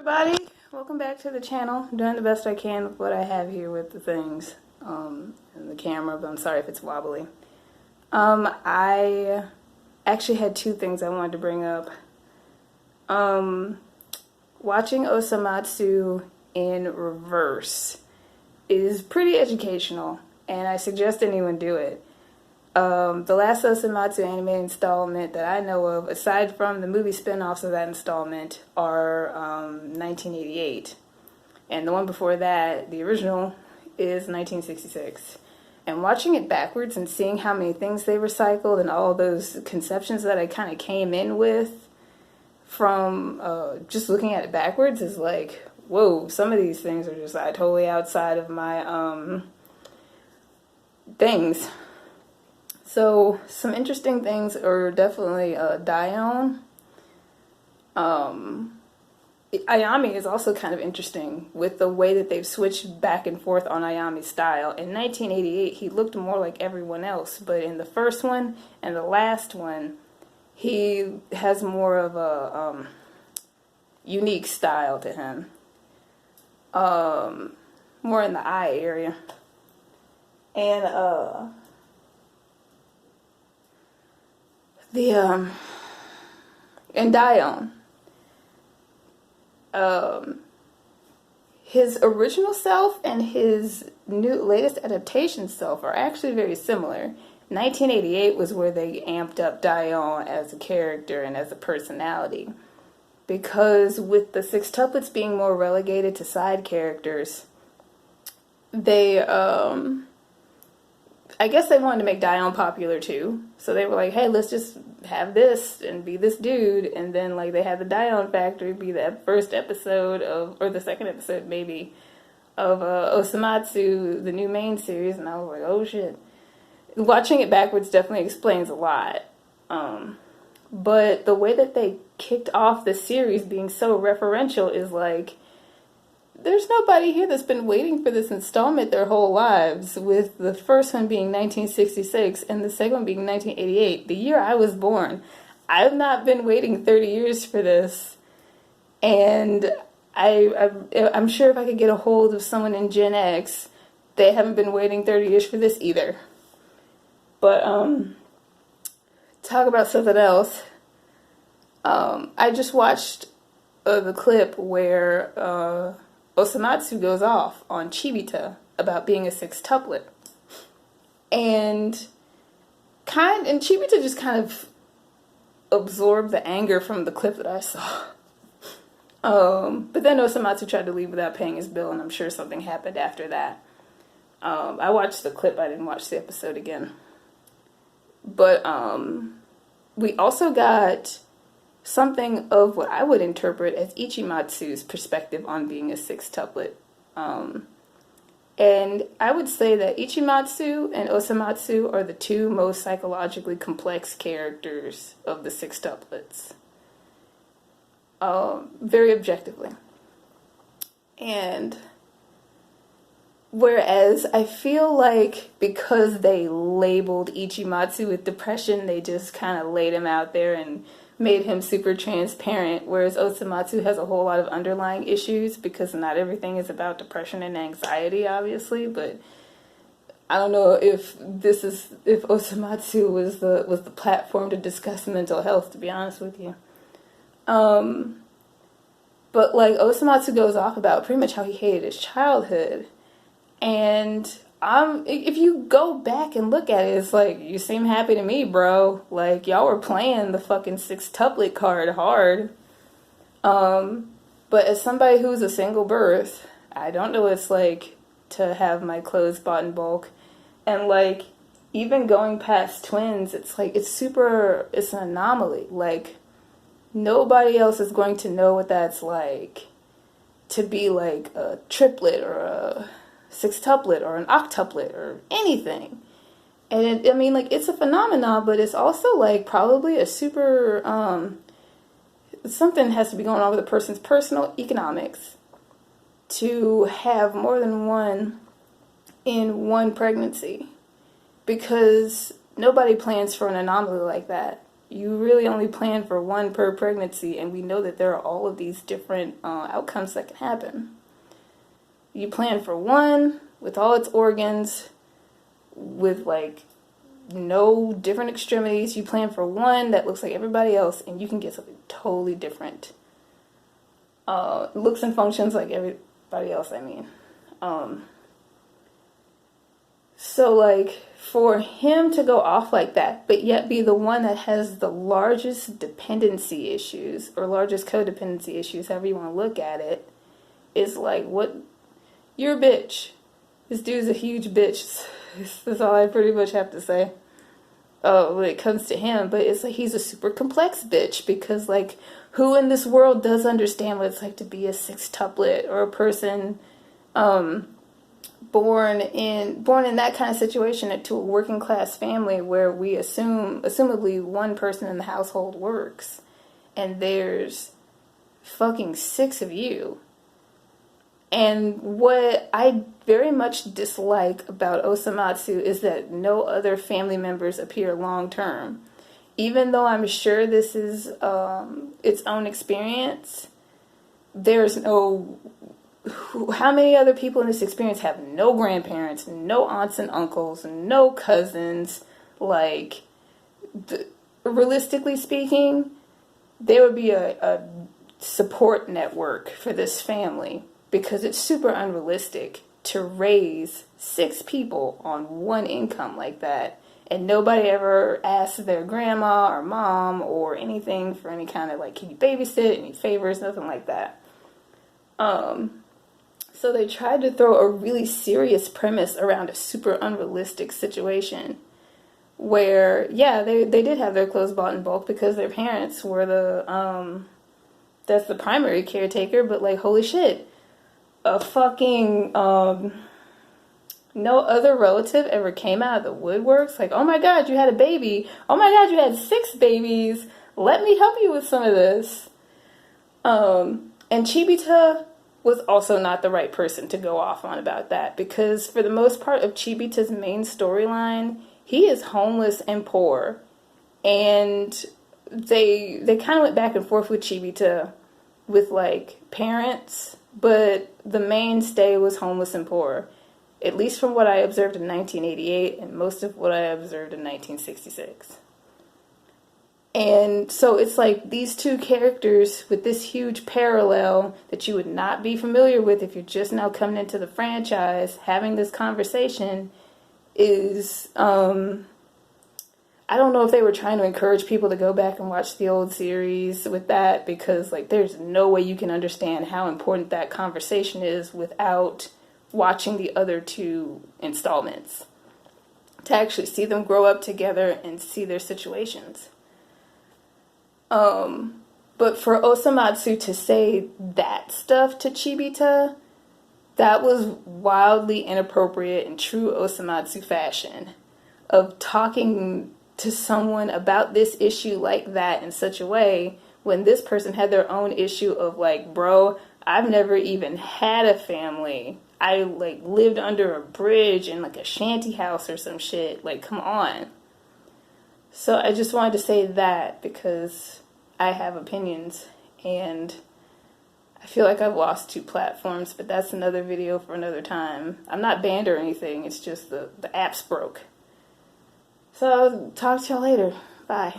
Everybody, welcome back to the channel. I'm doing the best I can with what I have here with the things and the camera, but I'm sorry if it's wobbly. I actually had two things I wanted to bring up. Watching Osomatsu in reverse is pretty educational, and I suggest anyone do it. The last Osomatsu anime installment that I know of, aside from the movie spin-offs of that installment, are 1988. And the one before that, the original, is 1966. And watching it backwards and seeing how many things they recycled and all those conceptions that I kind of came in with from just looking at it backwards is like, whoa, some of these things are just totally outside of my things. So, some interesting things are definitely Dion. Ayami is also kind of interesting with the way that they've switched back and forth on Ayami's style. In 1988, he looked more like everyone else, but in the first one and the last one, he has more of a unique style to him. More in the eye area. And, and Dion, his original self and his latest adaptation self are actually very similar. 1988 was where they amped up Dion as a character and as a personality, because with the sextuplets being more relegated to side characters, they I guess they wanted to make Dion popular too. So they were like, hey, let's just have this and be this dude. And then like they had the Dion Factory be the first episode of, or the second episode maybe, of Osomatsu, the new main series. And I was like, oh shit. Watching it backwards definitely explains a lot. But the way that they kicked off the series being so referential is like, there's nobody here that's been waiting for this installment their whole lives, with the first one being 1966 and the second one being 1988, the year I was born. I've not been waiting 30 years for this, and I'm sure if I could get a hold of someone in Gen X, they haven't been waiting 30 years for this either. But, talk about something else. I just watched the clip where Osomatsu goes off on Chibita about being a sextuplet. And Chibita just kind of absorbed the anger from the clip that I saw. But then Osomatsu tried to leave without paying his bill, and I'm sure something happened after that. I watched the clip, I didn't watch the episode again. But we also got something of what I would interpret as Ichimatsu's perspective on being a sextuplet. And I would say that Ichimatsu and Osomatsu are the two most psychologically complex characters of the sextuplets. Very objectively. And whereas I feel like because they labeled Ichimatsu with depression, they just kind of laid him out there and made him super transparent, whereas Osomatsu has a whole lot of underlying issues, because not everything is about depression and anxiety, obviously, but I don't know if Osomatsu was the platform to discuss mental health, to be honest with you. But like Osomatsu goes off about pretty much how he hated his childhood, and if you go back and look at it, it's like, you seem happy to me, bro. Like, y'all were playing the fucking sextuplet card hard. But as somebody who's a single birth, I don't know what it's like to have my clothes bought in bulk. And, like, even going past twins, it's like, it's an anomaly. Like, nobody else is going to know what that's like to be, like, a triplet or a sextuplet or an octuplet or anything. And it's a phenomenon, but it's also like probably a super something has to be going on with a person's personal economics to have more than one in one pregnancy, because nobody plans for an anomaly like that. You really only plan for one per pregnancy, and we know that there are all of these different outcomes that can happen. You plan for one with all its organs, with like no different extremities. You plan for one that looks like everybody else, and you can get something totally different. Looks and functions like everybody else, I mean. So, like, for him to go off like that, but yet be the one that has the largest dependency issues, or largest codependency issues, however you want to look at it, is like, what? You're a bitch. This dude's a huge bitch. That's all I pretty much have to say. When it comes to him, but it's like he's a super complex bitch, because like, who in this world does understand what it's like to be a sextuplet, or a person born in that kind of situation to a working class family where we assumably one person in the household works, and there's fucking 6 of you. And what I very much dislike about Osomatsu is that no other family members appear long term. Even though I'm sure this is its own experience, there's no... How many other people in this experience have no grandparents, no aunts and uncles, no cousins? Like, realistically speaking, there would be a support network for this family, because it's super unrealistic to raise 6 people on one income like that, and nobody ever asks their grandma or mom or anything for any kind of, like, can you babysit, any favors, nothing like that. So they tried to throw a really serious premise around a super unrealistic situation where, yeah, they did have their clothes bought in bulk because their parents were that's the primary caretaker, but, like, holy shit, a fucking, no other relative ever came out of the woodworks. Like, oh my god, you had a baby. Oh my god, you had 6 babies. Let me help you with some of this. And Chibita was also not the right person to go off on about that, because for the most part of Chibita's main storyline, he is homeless and poor. And they kind of went back and forth with Chibita with, like, parents, but the mainstay was homeless and poor, at least from what I observed in 1988 and most of what I observed in 1966. And so it's like these two characters with this huge parallel that you would not be familiar with if you're just now coming into the franchise, having this conversation is, I don't know if they were trying to encourage people to go back and watch the old series with that, because, like, there's no way you can understand how important that conversation is without watching the other 2 installments, to actually see them grow up together and see their situations. But for Osomatsu to say that stuff to Chibita, that was wildly inappropriate in true Osomatsu fashion, of talking to someone about this issue like that in such a way when this person had their own issue of, like, bro, I've never even had a family. I, like, lived under a bridge in, like, a shanty house or some shit. Like, come on. So I just wanted to say that because I have opinions, and I feel like I've lost 2 platforms, but that's another video for another time. I'm not banned or anything, it's just the apps broke. So I'll talk to y'all later. Bye.